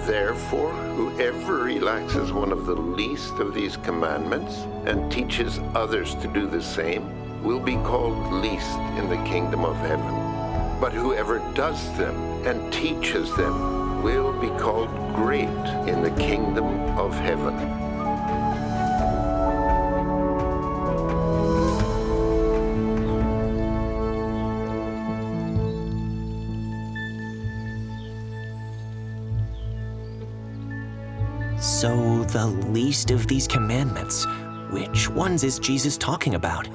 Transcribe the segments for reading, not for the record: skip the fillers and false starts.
Therefore, whoever relaxes one of the least of these commandments and teaches others to do the same will be called least in the kingdom of heaven. But whoever does them and teaches them will be called great in the kingdom of heaven. So, the least of these commandments, which ones is Jesus talking about?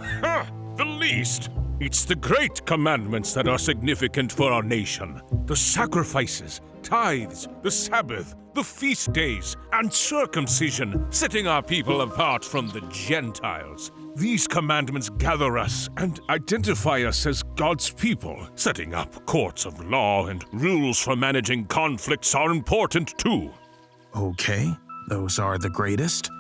The least. It's the great commandments that are significant for our nation. The sacrifices, tithes, the Sabbath, the feast days, and circumcision, setting our people apart from the Gentiles. These commandments gather us and identify us as God's people. Setting up courts of law and rules for managing conflicts are important too. Okay, those are the greatest.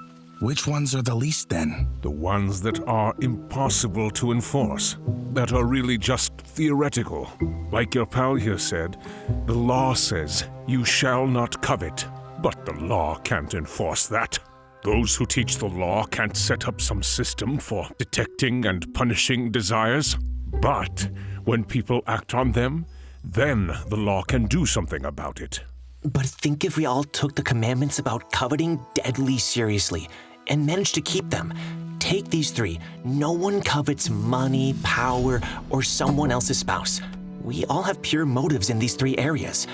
Which ones are the least then? The ones that are impossible to enforce, that are really just theoretical. Like your pal here said, the law says, you shall not covet, but the law can't enforce that. Those who teach the law can't set up some system for detecting and punishing desires. But when people act on them, then the law can do something about it. But think if we all took the commandments about coveting deadly seriously and managed to keep them. Take these three. No one covets money, power, or someone else's spouse. We all have pure motives in these three areas.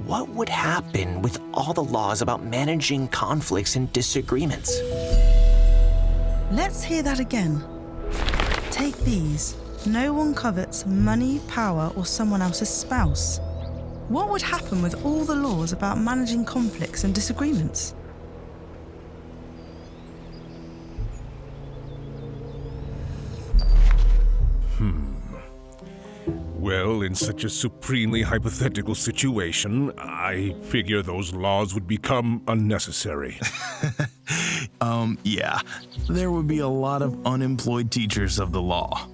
What would happen with all the laws about managing conflicts and disagreements? Let's hear that again. Take these. No one covets money, power, or someone else's spouse. What would happen with all the laws about managing conflicts and disagreements? Well, in such a supremely hypothetical situation, I figure those laws would become unnecessary. Yeah. There would be a lot of unemployed teachers of the law.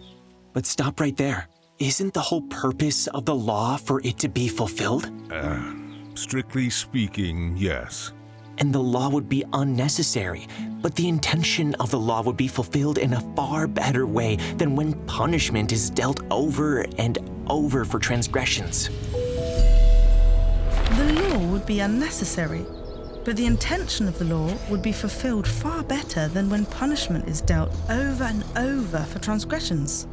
But stop right there. Isn't the whole purpose of the law for it to be fulfilled? Strictly speaking, yes. And the law would be unnecessary, but the intention of the law would be fulfilled in a far better way than when punishment is dealt over and over for transgressions. The law would be unnecessary, but the intention of the law would be fulfilled far better than when punishment is dealt over and over for transgressions.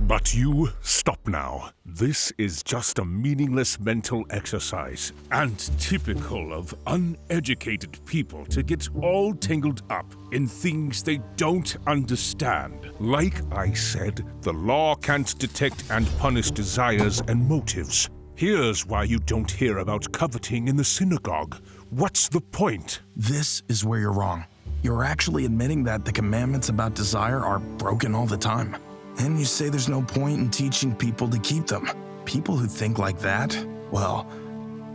But you stop now. This is just a meaningless mental exercise, and typical of uneducated people to get all tangled up in things they don't understand. Like I said, the law can't detect and punish desires and motives. Here's why you don't hear about coveting in the synagogue. What's the point? This is where you're wrong. You're actually admitting that the commandments about desire are broken all the time. And you say there's no point in teaching people to keep them. People who think like that, well,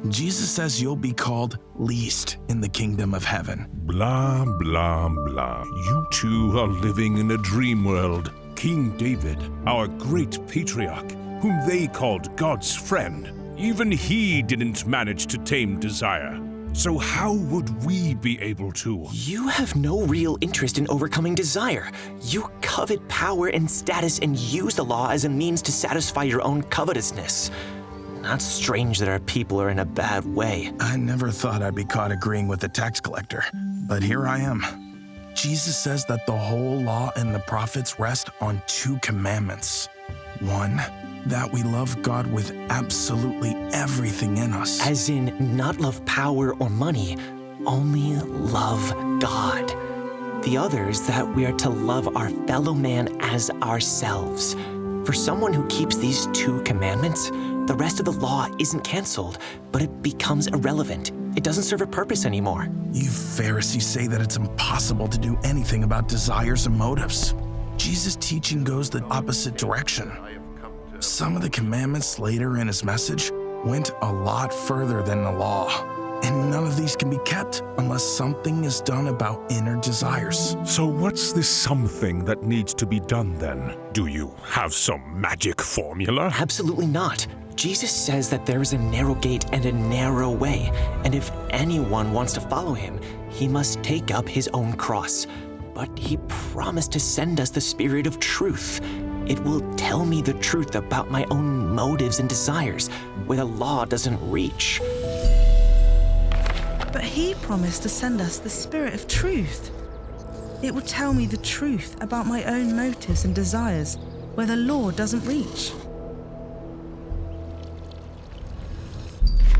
Jesus says you'll be called least in the kingdom of heaven. Blah, blah, blah. You two are living in a dream world. King David, our great patriarch, whom they called God's friend, even he didn't manage to tame desire. So how would we be able to? You have no real interest in overcoming desire. You covet power and status and use the law as a means to satisfy your own covetousness. Not strange that our people are in a bad way. I never thought I'd be caught agreeing with the tax collector, but here I am. Jesus says that the whole law and the prophets rest on two commandments. One, that we love God with absolutely everything in us. As in, not love power or money, only love God. The other is that we are to love our fellow man as ourselves. For someone who keeps these two commandments, the rest of the law isn't canceled, but it becomes irrelevant. It doesn't serve a purpose anymore. You Pharisees say that it's impossible to do anything about desires and motives. Jesus' teaching goes the opposite direction. Some of the commandments later in his message went a lot further than the law. And none of these can be kept unless something is done about inner desires. So what's this something that needs to be done then? Do you have some magic formula? Absolutely not. Jesus says that there is a narrow gate and a narrow way, and if anyone wants to follow him, he must take up his own cross. But he promised to send us the Spirit of truth. It will tell me the truth about my own motives and desires, where the law doesn't reach. But he promised to send us the Spirit of truth. It will tell me the truth about my own motives and desires, where the law doesn't reach.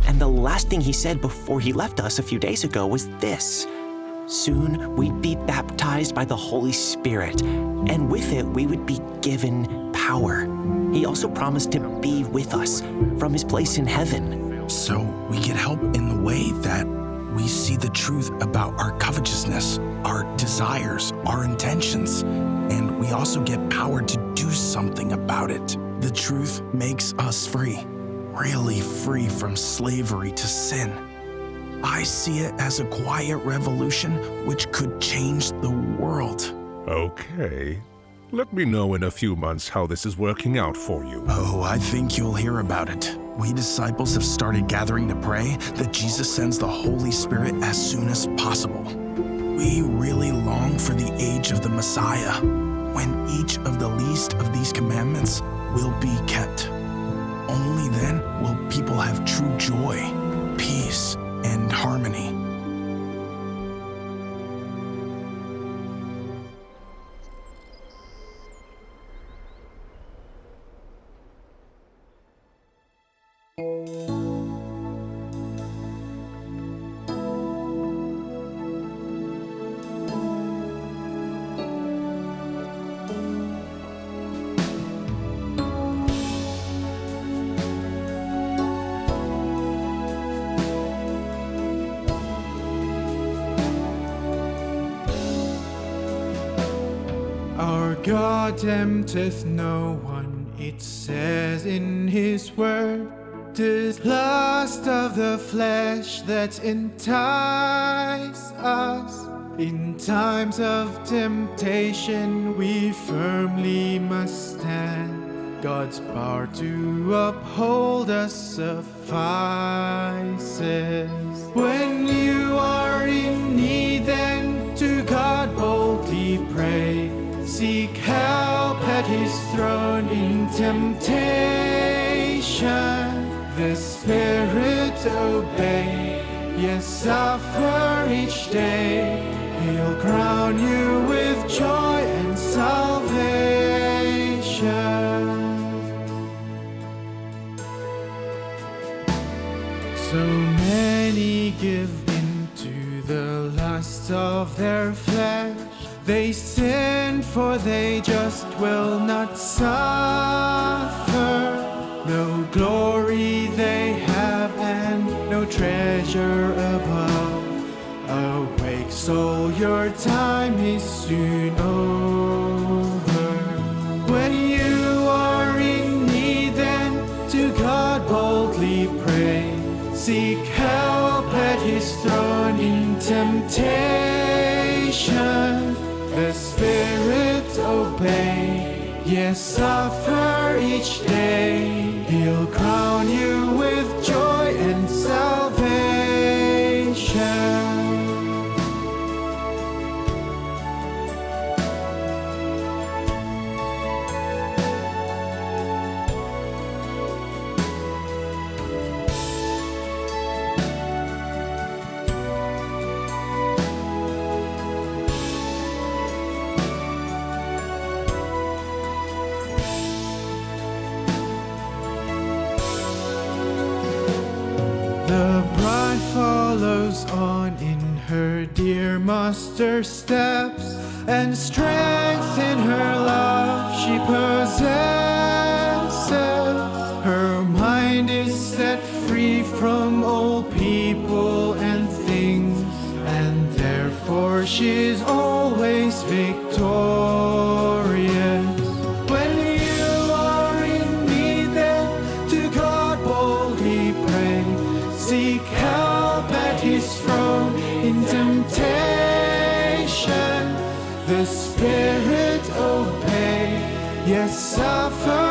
And the last thing he said before he left us a few days ago was this: soon we'd be baptized by the Holy Spirit, and with it we would be given power. He also promised to be with us from his place in heaven. So we get help in the way that we see the truth about our covetousness, our desires, our intentions, and we also get power to do something about it. The truth makes us free, really free from slavery to sin. I see it as a quiet revolution which could change the world. Okay. Let me know in a few months how this is working out for you. Oh, I think you'll hear about it. We disciples have started gathering to pray that Jesus sends the Holy Spirit as soon as possible. We really long for the age of the Messiah, when each of the least of these commandments will be kept. Only then will people have true joy, peace, and harmony. Our God tempteth no one, it says in his word. 'Tis lust of the flesh that entice us. In times of temptation we firmly must stand. God's power to uphold us suffices. When you are in need, then to God boldly pray. Seek help at his throne in temptation. The Spirit obey, yes, suffer each day. He'll crown you with joy and salvation. So many give in to the lusts of their flesh. They sin, for they just will not suffer. No glory they have and no treasure above. Awake, soul, your time is soon over. When you are in need, then to God boldly pray. Seek help at his throne in temptation. The Spirit obey, yes, suffer each day. He'll crown you with joy and salvation. The bride follows on in her dear master's steps, and strength in her love she possesses. Her mind is set free from all people and things, and therefore she's always victorious. When you are in need, then to God boldly pray. Seek help at temptation, the Spirit obey, yes, suffer